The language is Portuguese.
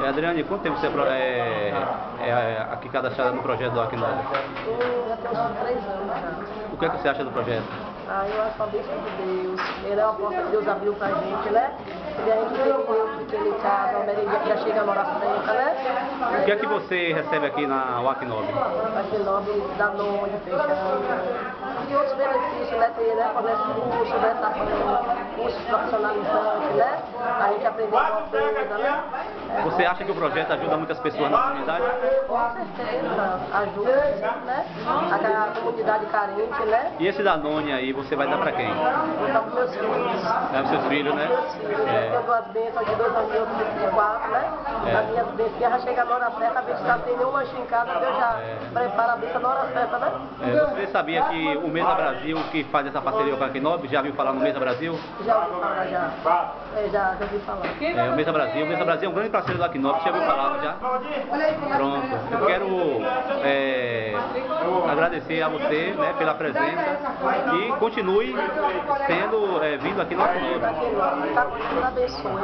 Adriane, quanto tempo você é aqui cadastrada no projeto do Aquinove? Já tem uns 3 anos já. O que é que você acha do projeto? Eu acho a bênção de Deus. Ele é uma porta que Deus abriu pra gente, né? E a gente entendeu que ele casa, o Merengue já chega a morar frente, né? O que é que você recebe aqui na Aquinove? Aquinove dá nome, feijão. E outros benefícios, né? Tem, né? Fornece curso, né? Tá fazendo cursos profissionalizantes, né? A gente aprendeu uma coisa, né? Você acha que o projeto ajuda muitas pessoas na comunidade? Com certeza, ajuda, né? A comunidade carente, né? E esse Danone aí, você vai dar pra quem? Vou dar pros meus filhos. É os seus filhos, né? Meus filhos, eu tenho 2 bênçãos de 2 anos, outro de 4, né? As minhas bênçãos, já chega na hora certa, a gente já tem nenhum lanche em casa, Deus já prepara a bênção na hora certa, né? Você sabia que o Mesa Brasil, que faz essa parceria com a Aquinove, já viu falar no Mesa Brasil? Já ouvi falar, já. Já ouvi falar. O Mesa Brasil é um grande parceiro da Aquinove, você já ouviu falar já? Pronto. Eu quero agradecer a você, né, pela presença e continue vindo aqui no Aquinove. Tá, Deus abençoe.